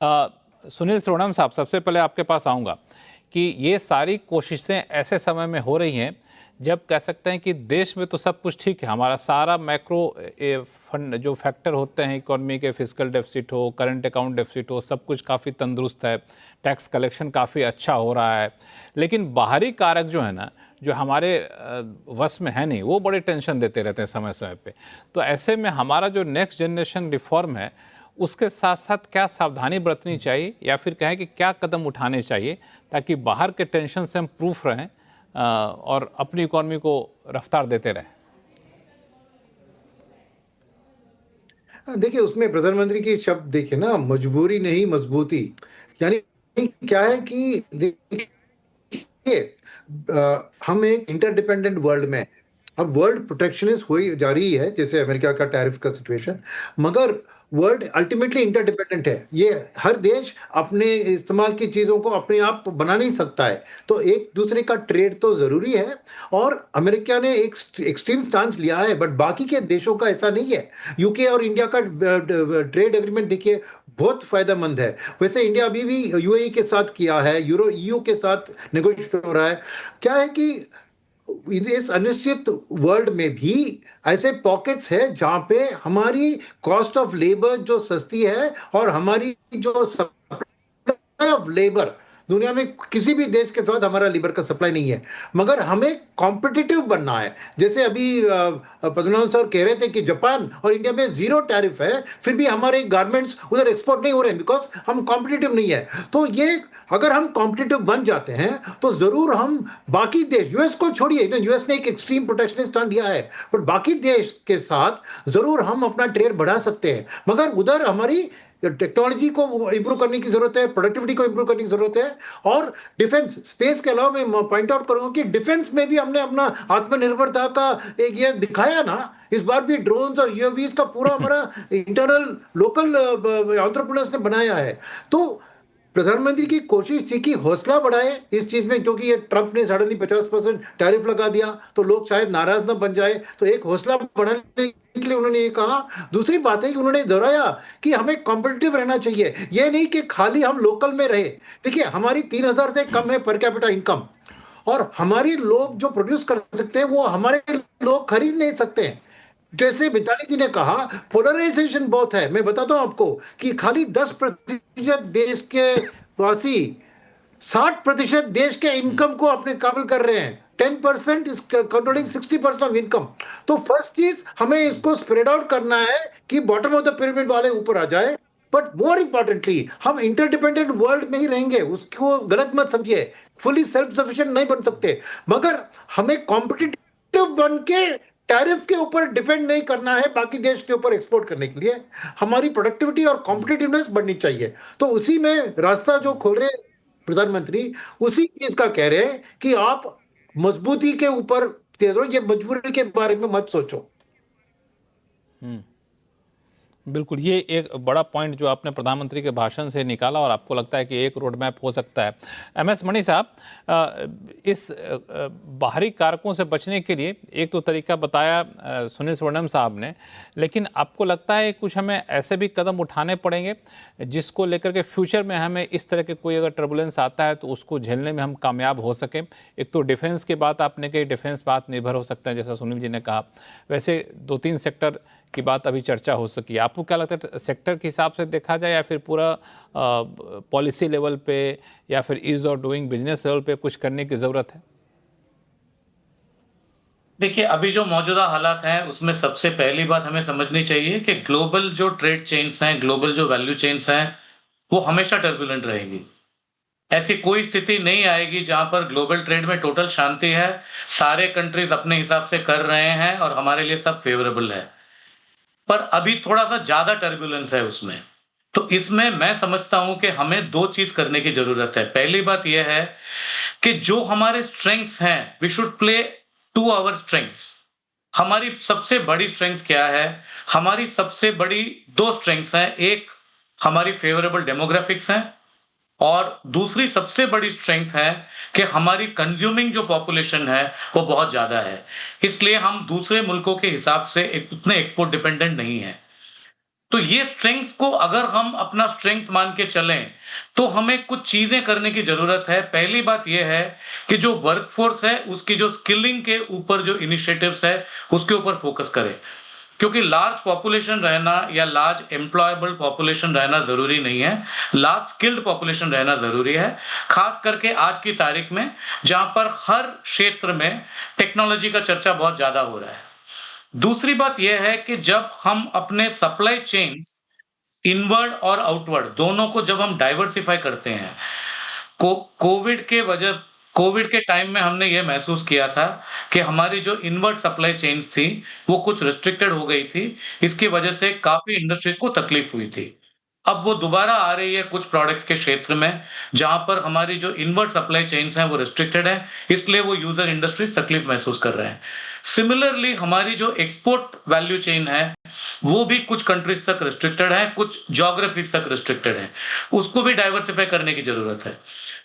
सुनील सोनम साहब, सबसे पहले आपके पास आऊँगा कि ये सारी कोशिशें ऐसे समय में हो रही हैं जब कह सकते हैं कि देश में तो सब कुछ ठीक है, हमारा सारा मैक्रो फंड जो फैक्टर होते हैं इकोनॉमी के, फिजिकल डेफिसिट हो, करंट अकाउंट डेफिसिट हो, सब कुछ काफ़ी तंदुरुस्त है, टैक्स कलेक्शन काफ़ी अच्छा हो रहा है। लेकिन बाहरी कारक जो है ना, जो हमारे वश में है नहीं, वो बड़े टेंशन देते रहते हैं समय समय पे। तो ऐसे में हमारा जो नेक्स्ट जनरेशन रिफॉर्म है, उसके साथ साथ क्या सावधानी बरतनी चाहिए, या फिर कहें कि क्या कदम उठाने चाहिए ताकि बाहर के टेंशन से हम प्रूफ रहें और अपनी इकोनॉमी को रफ्तार देते रहें? देखिए, उसमें प्रधानमंत्री के शब्द देखिए ना, मजबूरी नहीं मजबूती। यानी क्या है कि देखिए, हम एक इंटरडिपेंडेंट वर्ल्ड में, अब वर्ल्ड प्रोटेक्शनिस्ट हो जा रही है, जैसे अमेरिका का टैरिफ का सिचुएशन, मगर वर्ल्ड अल्टीमेटली इंटरडिपेंडेंट है। ये हर देश अपने इस्तेमाल की चीज़ों को अपने आप बना नहीं सकता है, तो एक दूसरे का ट्रेड तो ज़रूरी है। और अमेरिका ने एक एक्सट्रीम स्टांस लिया है, बट बाकी के देशों का ऐसा नहीं है। यूके और इंडिया का ट्रेड एग्रीमेंट देखिए, बहुत फायदेमंद है। वैसे इंडिया अभी भी यूएई के साथ किया है, ईयू के साथ नेगोशिएट हो रहा है। क्या है कि इस अनिश्चित वर्ल्ड में भी ऐसे पॉकेट्स है जहां पे हमारी कॉस्ट ऑफ लेबर जो सस्ती है, और हमारी जो सप्लाई ऑफ लेबर, दुनिया में किसी भी देश के साथ हमारा लेबर का सप्लाई नहीं है, मगर हमें कॉम्पिटिटिव बनना है। जैसे अभी पद्मनाभ सर कह रहे थे कि जापान और इंडिया में जीरो टैरिफ है, फिर भी हमारे गारमेंट्स उधर एक्सपोर्ट नहीं हो रहे हैं, बिकॉज हम कॉम्पिटिटिव नहीं है। तो ये, अगर हम कॉम्पिटिटिव बन जाते हैं तो जरूर हम बाकी देश, यूएस को छोड़िए, यूएस ने एक एक्सट्रीम प्रोटेक्शनिस्ट स्टैंड लिया है, बट बाकी देश के साथ जरूर हम अपना ट्रेड बढ़ा सकते हैं। मगर उधर हमारी टेक्नोलॉजी को इंप्रूव करने की जरूरत है, प्रोडक्टिविटी को इंप्रूव करने की जरूरत है। और डिफेंस स्पेस के अलावा मैं पॉइंट आउट करूंगा कि डिफेंस में भी हमने अपना आत्मनिर्भरता का एक ये दिखाया ना। इस बार भी ड्रोन्स और यूएवीज का पूरा हमारा इंटरनल लोकल एंटरप्रेन्योर्स ने बनाया है। तो प्रधानमंत्री की कोशिश थी कि हौसला बढ़ाए इस चीज में, क्योंकि ये ट्रंप ने सडनली 50% टैरिफ लगा दिया तो लोग शायद नाराज ना बन जाए, तो एक हौसला बढ़ाने के लिए उन्होंने ये कहा। दूसरी बात है कि उन्होंने दोहराया कि हमें कॉम्पिटिटिव रहना चाहिए, ये नहीं कि खाली हम लोकल में रहे। देखिए, हमारी 3,000 से कम है पर कैपिटा इनकम, और हमारी लोग जो प्रोड्यूस कर सकते हैं वो हमारे लोग खरीद नहीं सकते हैं। जैसे मिताली जी ने कहा, पोलराइजेशन बहुत है। मैं बताता हूं आपको कि खाली 10% देश के वासी 60% देश के इनकम को अपने काबिल कर रहे हैं। 10% इज कंट्रोलिंग 60% ऑफ इनकम। तो फर्स्ट चीज, हमें इसको स्प्रेड आउट करना है कि बॉटम ऑफ द पिरामिड वाले ऊपर आ जाए। बट मोर इंपॉर्टेंटली, हम इंटरडिपेंडेंट वर्ल्ड में ही रहेंगे, उसको गलत मत समझिए। फुली सेल्फ सफिशिएंट नहीं बन सकते, मगर हमें कॉम्पिटिटिव बन के टैरिफ के ऊपर डिपेंड नहीं करना है बाकी देश के ऊपर एक्सपोर्ट करने के लिए। हमारी प्रोडक्टिविटी और कॉम्पिटिटिवनेस बढ़नी चाहिए। तो उसी में रास्ता जो खोल रहे प्रधानमंत्री, उसी चीज का कह रहे हैं कि आप मजबूती के ऊपर दे दो, ये मजबूरी के बारे में मत सोचो। बिल्कुल, ये एक बड़ा पॉइंट जो आपने प्रधानमंत्री के भाषण से निकाला और आपको लगता है कि एक रोड मैप हो सकता है। एमएस मणि साहब, इस बाहरी कारकों से बचने के लिए एक तो तरीका बताया सुनील सोनम साहब ने, लेकिन आपको लगता है कुछ हमें ऐसे भी कदम उठाने पड़ेंगे जिसको लेकर के फ्यूचर में हमें इस तरह के कोई अगर टर्बुलेंस आता है तो उसको झेलने में हम कामयाब हो सकें? एक तो डिफेंस की बात आपने कही, डिफेंस बात निर्भर हो सकता है जैसा सुनील जी ने कहा। वैसे 2-3 सेक्टर की बात अभी चर्चा हो सकी। आपको क्या लगता है, सेक्टर के हिसाब से देखा जाए या फिर पूरा पॉलिसी लेवल पे या फिर ease of doing business level पे कुछ करने की ज़रूरत है? देखिए, अभी जो मौजूदा हालात हैं उसमें सबसे पहली बात हमें समझनी चाहिए कि ग्लोबल जो ट्रेड चेन्स हैं, ग्लोबल जो वैल्यू चेन्स हैं, वो हमेशा टर्बुलेंट रहेंगी। ऐसी कोई स्थिति नहीं आएगी जहां पर ग्लोबल ट्रेड में टोटल शांति है, सारे कंट्रीज अपने हिसाब से कर रहे हैं और हमारे लिए सब फेवरेबल है। पर अभी थोड़ा-सा ज़्यादा टर्बुलेंस है उसमें। तो इसमें मैं समझता हूं कि हमें 2 चीज़ करने की ज़रूरत है। पहली बात यह है कि जो हमारे स्ट्रेंथ्स हैं, we should play to our strengths. हमारी सबसे बड़ी स्ट्रेंथ क्या है? हमारी सबसे बड़ी 2 स्ट्रेंथ्स हैं। एक हमारी फेवरेबल डेमोग्राफिक्स हैं, और दूसरी सबसे बड़ी स्ट्रेंथ है कि हमारी कंज्यूमिंग जो पॉपुलेशन है वो बहुत ज़्यादा है। इसलिए हम दूसरे मुल्कों के हिसाब से उतने एक्सपोर्ट डिपेंडेंट नहीं हैं। तो ये स्ट्रेंथ्स को अगर हम अपना स्ट्रेंथ मान के चलें, तो हमें कुछ चीजें करने की जरूरत है। पहली बात यह है कि जो वर्कफोर्स है, उसकी जो स्किलिंग के ऊपर जो इनिशिएटिव्स है, उसके ऊपर फोकस करें। क्योंकि लार्ज पॉपुलेशन रहना या लार्ज एम्प्लॉयबल पॉपुलेशन रहना जरूरी नहीं है, लार्ज स्किल्ड पॉपुलेशन रहना जरूरी है, खास करके आज की तारीख में जहां पर हर क्षेत्र में टेक्नोलॉजी का चर्चा बहुत ज्यादा हो रहा है। दूसरी बात यह है कि जब हम अपने सप्लाई चेन्स इनवर्ड और आउटवर्ड दोनों को जब हम डाइवर्सिफाई करते हैं, कोविड के टाइम में हमने ये महसूस किया था कि हमारी जो इनवर्ड सप्लाई चेन्स थी वो कुछ रिस्ट्रिक्टेड हो गई थी। इसकी वजह से काफी इंडस्ट्रीज को तकलीफ हुई थी। अब वो दोबारा आ रही है कुछ प्रोडक्ट्स के क्षेत्र में, जहां पर हमारी जो इनवर्ड सप्लाई चेन्स हैं वो रिस्ट्रिक्टेड है, इसलिए वो यूजर इंडस्ट्रीज तकलीफ महसूस कर रहे हैं। सिमिलरली हमारी जो एक्सपोर्ट वैल्यू चेन है वो भी कुछ कंट्रीज तक रिस्ट्रिक्टेड है, कुछ ज्योग्राफीज तक रिस्ट्रिक्टेड है, उसको भी डाइवर्सिफाई करने की जरूरत है।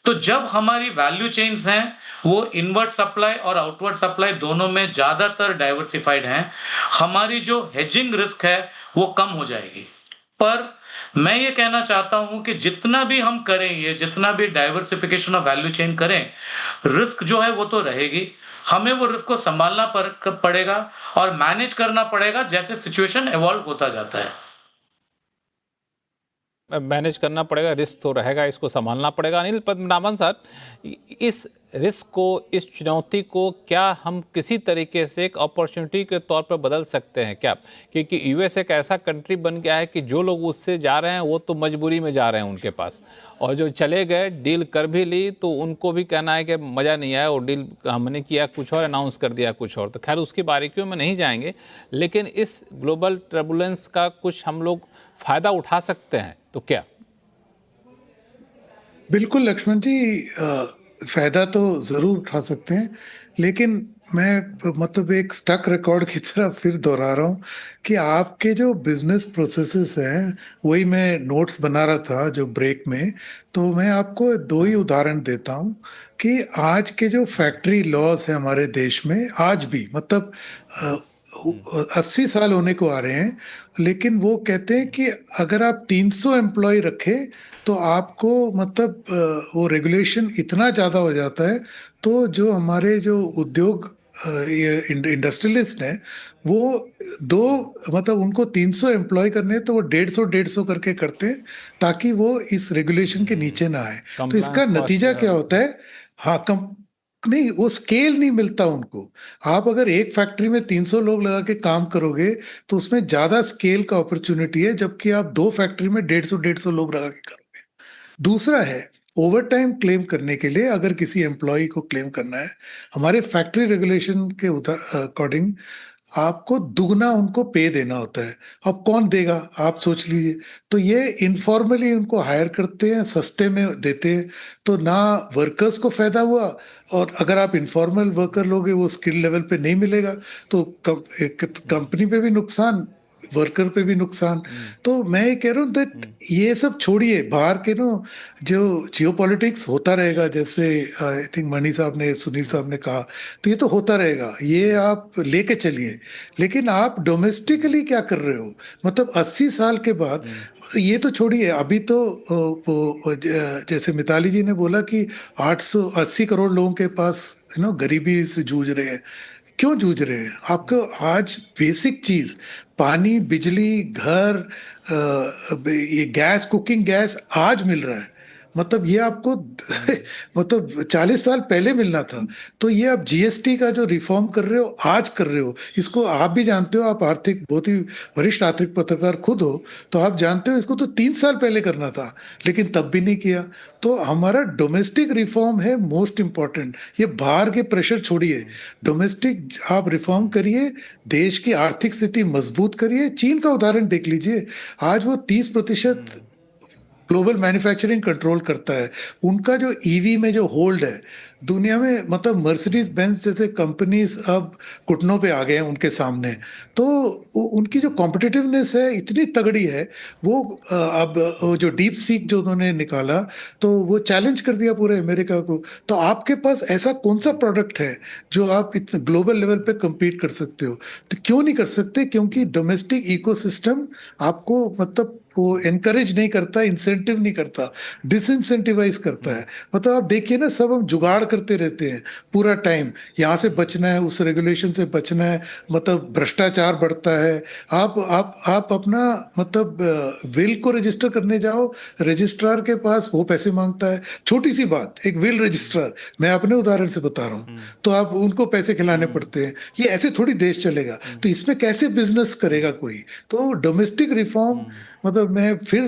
तो जब हमारी वैल्यू चेन्स हैं वो इनवर्ड सप्लाई और आउटवर्ड सप्लाई दोनों में ज्यादातर डाइवर्सिफाइड हैं, हमारी जो हेजिंग रिस्क है वो कम हो जाएगी। पर मैं ये कहना चाहता हूं कि जितना भी हम करें, ये जितना भी डाइवर्सिफिकेशन ऑफ वैल्यू चेन करें, रिस्क जो है वो तो रहेगी। हमें वो रिस्क को संभालना पड़ेगा और मैनेज करना पड़ेगा जैसे सिचुएशन इवॉल्व होता जाता है। मैनेज करना पड़ेगा, रिस्क तो रहेगा, इसको संभालना पड़ेगा। अनिल पद्मनाभन सर, इस रिस्क को, इस चुनौती को क्या हम किसी तरीके से एक अपॉर्चुनिटी के तौर पर बदल सकते हैं क्या? क्योंकि यूएस एक ऐसा कंट्री बन गया है कि जो लोग उससे जा रहे हैं वो तो मजबूरी में जा रहे हैं उनके पास, और जो चले गए, डील कर भी ली, तो उनको भी कहना है कि मज़ा नहीं आया, और डील हमने किया कुछ और, अनाउंस कर दिया कुछ और। तो खैर उसकी बारीकियों में नहीं जाएंगे, लेकिन इस ग्लोबल टर्बुलेंस का कुछ हम लोग फ़ायदा उठा सकते हैं तो क्या? बिल्कुल लक्ष्मण जी, फायदा तो जरूर उठा सकते हैं, लेकिन मैं मतलब एक स्टक रिकॉर्ड की तरह फिर दोहरा रहा हूँ कि आपके जो बिजनेस प्रोसेसेस हैं, वही मैं नोट्स बना रहा था जो ब्रेक में, तो मैं आपको दो ही उदाहरण देता हूँ कि आज के जो फैक्ट्री लॉज है हमारे देश में, आज भी मतलब 80 साल होने को आ रहे हैं, लेकिन वो कहते हैं कि अगर आप 300 एम्प्लॉय रखें तो आपको मतलब वो रेगुलेशन इतना ज़्यादा हो जाता है, तो जो हमारे जो उद्योग ये इंडस्ट्रियलिस्ट हैं, वो दो मतलब उनको 300 एम्प्लॉय करने हैं, तो वो 150 करके करते हैं ताकि वो इस रेगुलेशन के नीचे ना आए। तो इसका नतीजा क्या होता है? हाँ, नहीं, वो स्केल नहीं मिलता उनको। आप अगर एक फैक्ट्री में 300 लोग लगा के काम करोगे तो उसमें ज्यादा स्केल का अपॉर्चुनिटी है, जबकि आप दो फैक्ट्री में 150 लोग लगा के करोगे। दूसरा है ओवर टाइम क्लेम करने के लिए, अगर किसी एम्प्लॉय को क्लेम करना है, हमारे फैक्ट्री रेगुलेशन के अकॉर्डिंग आपको दुगना उनको पे देना होता है। अब कौन देगा, आप सोच लीजिए। तो ये इनफॉर्मली उनको हायर करते हैं, सस्ते में देते हैं, तो ना वर्कर्स को फायदा हुआ, और अगर आप इनफॉर्मल वर्कर लोगे वो स्किल लेवल पे नहीं मिलेगा, तो कंपनी पे भी नुकसान, वर्कर पे भी नुकसान। तो मैं ये कह रहा हूँ दैट ये सब छोड़िए, बाहर के नो जो जियोपॉलिटिक्स होता रहेगा, जैसे आई थिंक मणि साहब ने, सुनील साहब ने कहा, तो ये तो होता रहेगा, ये आप लेके चलिए। लेकिन आप डोमेस्टिकली क्या कर रहे हो? मतलब 80 साल के बाद, ये तो छोड़िए, अभी तो जैसे मिताली जी ने बोला कि 880 करोड़ लोगों के पास गरीबी से जूझ रहे हैं। क्यों जूझ रहे हैं? आपको आज बेसिक चीज, पानी, बिजली, घर, ये गैस, कुकिंग गैस आज मिल रहा है। मतलब ये आपको मतलब 40 साल पहले मिलना था। तो ये आप जीएसटी का जो रिफॉर्म कर रहे हो, आज कर रहे हो, इसको आप भी जानते हो, आप आर्थिक, बहुत ही वरिष्ठ आर्थिक पत्रकार खुद हो, तो आप जानते हो इसको तो 3 साल पहले करना था, लेकिन तब भी नहीं किया। तो हमारा डोमेस्टिक रिफॉर्म है मोस्ट इंपॉर्टेंट। ये बाहर के प्रेशर छोड़िए, डोमेस्टिक आप रिफॉर्म करिए, देश की आर्थिक स्थिति मजबूत करिए। चीन का उदाहरण देख लीजिए, आज वो 30% ग्लोबल मैन्युफैक्चरिंग कंट्रोल करता है। उनका जो ईवी में जो होल्ड है, दुनिया में मतलब मर्सिडीज बेंज जैसे कंपनीज अब घुटनों पे आ गए हैं उनके सामने, तो उनकी जो कॉम्पिटिटिवनेस है इतनी तगड़ी है। वो अब जो डीप सीक जो उन्होंने निकाला, तो वो चैलेंज कर दिया पूरे अमेरिका को। तो आपके पास ऐसा कौन सा प्रोडक्ट है जो आप इतने ग्लोबल लेवल पे compete कर सकते हो? तो क्यों नहीं कर सकते? क्योंकि डोमेस्टिक इकोसिस्टम आपको मतलब वो एनकरेज नहीं करता, इंसेंटिव नहीं करता, डिसइंसेंटिवाइज करता है। मतलब आप देखिए ना, सब हम जुगाड़ करते रहते हैं पूरा टाइम, यहाँ से बचना है, उस रेगुलेशन से बचना है, मतलब भ्रष्टाचार बढ़ता है। आप अपना मतलब विल को रजिस्टर करने जाओ, रजिस्ट्रार के पास वो पैसे मांगता है। छोटी सी बात, एक विल रजिस्ट्रार, मैं अपने उदाहरण से बता रहा हूँ, तो आप उनको पैसे खिलाने पड़ते हैं। ये ऐसे थोड़ी देश चलेगा। तो इसमें कैसे बिजनेस करेगा कोई? तो डोमेस्टिक रिफॉर्म, मतलब मैं फिर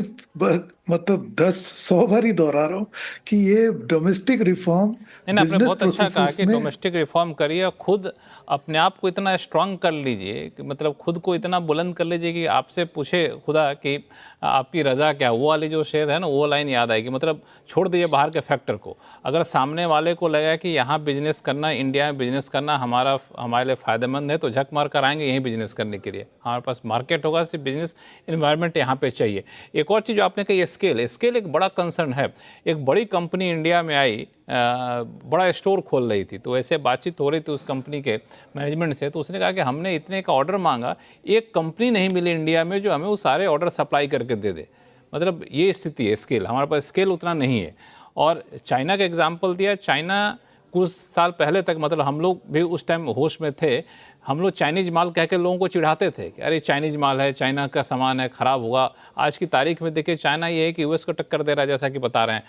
मतलब 10-100 बार ही दोहरा रहा हूँ कि ये डोमेस्टिक रिफॉर्म नहीं, आपने बिजनेस बहुत अच्छा कहा प्रोसेसेस कि में डोमेस्टिक रिफॉर्म करिए और खुद अपने आप को इतना स्ट्रांग कर लीजिए कि मतलब खुद को इतना बुलंद कर लीजिए कि आपसे पूछे खुदा कि आपकी रजा क्या। वो वाली जो शेर है ना, वो लाइन याद आएगी। मतलब छोड़ दीजिए बाहर के फैक्टर को, अगर सामने वाले को लगा कि यहाँ बिजनेस करना, इंडिया में बिजनेस करना हमारे लिए फ़ायदेमंद है, तो झक मार कर आएंगे यहीं बिजनेस करने के लिए। हमारे पास मार्केट होगा, सिर्फ बिजनेस इन्वायरमेंट यहाँ पे चाहिए। एक और चीज़ जो आपने कही, स्केल एक बड़ा कंसर्न है। एक बड़ी कंपनी इंडिया में आई, बड़ा स्टोर खोल रही थी, तो ऐसे बातचीत हो रही थी उस कंपनी के मैनेजमेंट से, तो उसने कहा कि हमने इतने का ऑर्डर मांगा, एक कंपनी नहीं मिली इंडिया में जो हमें वो सारे ऑर्डर सप्लाई करके दे दे। मतलब ये स्थिति है, स्केल हमारे पास स्केल उतना नहीं है। और चाइना का एग्जाम्पल दिया। चाइना कुछ साल पहले तक, मतलब हम लोग भी उस टाइम होश में थे, हम लोग चाइनीज माल कह के लोगों को चिढ़ाते थे कि अरे चाइनीज माल है, चाइना का सामान है, ख़राब होगा। आज की तारीख में देखिए चाइना ये है कि यूएस को टक्कर दे रहा है, जैसा कि बता रहे हैं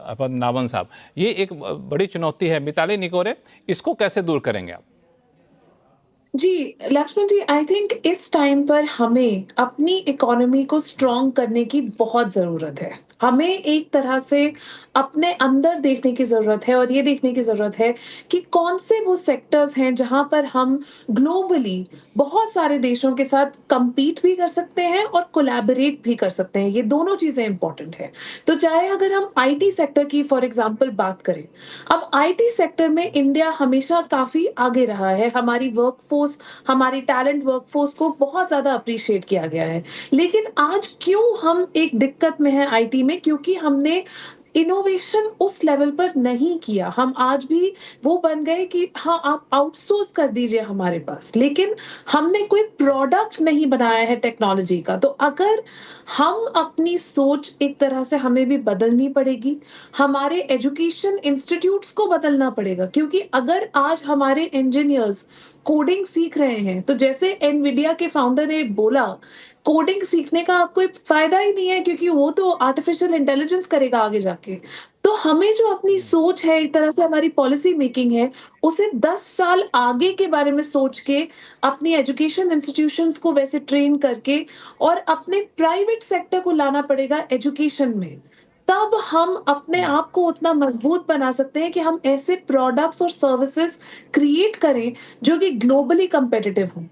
अपन नावन साहब। ये एक बड़ी चुनौती है। मिताली निकोरे, इसको कैसे दूर करेंगे आप? जी, लक्ष्मण जी, आई थिंक इस टाइम पर हमें अपनी इकोनॉमी को स्ट्रॉन्ग करने की बहुत ज़रूरत है। हमें एक तरह से अपने अंदर देखने की ज़रूरत है और ये देखने की ज़रूरत है कि कौन से वो सेक्टर्स हैं जहाँ पर हम ग्लोबली बहुत सारे देशों के साथ कम्पीट भी कर सकते हैं और कोलैबोरेट भी कर सकते हैं। ये दोनों चीज़ें इम्पोर्टेंट हैं। तो चाहे अगर हम आईटी सेक्टर की फॉर एग्ज़ाम्पल बात करें, अब आईटी सेक्टर में इंडिया हमेशा काफ़ी आगे रहा है। हमारी वर्कफ़ोर्स, हमारी टैलेंट वर्कफ़ोर्स को बहुत ज़्यादा एप्रिशिएट किया गया है। लेकिन आज क्यों हम एक दिक्कत में हैं आईटी में? क्योंकि हमने इनोवेशन उस लेवल पर नहीं किया। हम आज भी वो बन गए कि हाँ, आप आउटसोर्स कर दीजिए हमारे पास, लेकिन हमने कोई प्रोडक्ट नहीं बनाया है टेक्नोलॉजी का। तो अगर हम अपनी सोच एक तरह से हमें भी बदलनी पड़ेगी, हमारे एजुकेशन इंस्टीट्यूट्स को बदलना पड़ेगा। क्योंकि अगर आज हमारे इंजीनियर्स कोडिंग सीख रहे हैं, तो जैसे एनवीडिया के फाउंडर ने बोला, कोडिंग सीखने का कोई फायदा ही नहीं है क्योंकि वो तो आर्टिफिशियल इंटेलिजेंस करेगा आगे जाके। तो हमें जो अपनी सोच है, एक तरह से हमारी पॉलिसी मेकिंग है, उसे 10 साल आगे के बारे में सोच के अपनी एजुकेशन इंस्टीट्यूशंस को वैसे ट्रेन करके और अपने प्राइवेट सेक्टर को लाना पड़ेगा एजुकेशन में। तब हम अपने आप को उतना मजबूत बना सकते हैं कि हम ऐसे प्रोडक्ट्स और सर्विसेज क्रिएट करें जो कि ग्लोबली कंपेटिटिव हों।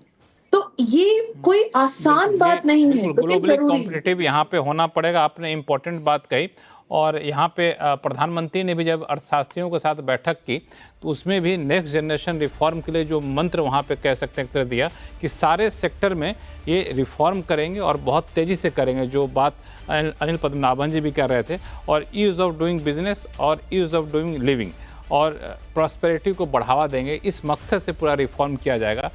तो ये कोई आसान बात नहीं है, बिल्कुल लेकिन ग्लोबली ज़रूरी है। कॉम्पिटिटिव यहाँ पे होना पड़ेगा। आपने इम्पोर्टेंट बात कही। और यहाँ पे प्रधानमंत्री ने भी जब अर्थशास्त्रियों के साथ बैठक की, तो उसमें भी नेक्स्ट जनरेशन रिफॉर्म के लिए जो मंत्र वहाँ पे कह सकते हैं दिया कि सारे सेक्टर में ये रिफॉर्म करेंगे और बहुत तेज़ी से करेंगे, जो बात अनिल पद्मनाभन जी भी कर रहे थे। और ईज़ ऑफ डूइंग बिजनेस और ईज़ ऑफ डूइंग लिविंग और प्रॉस्पेरिटी को बढ़ावा देंगे, इस मकसद से पूरा रिफॉर्म किया जाएगा।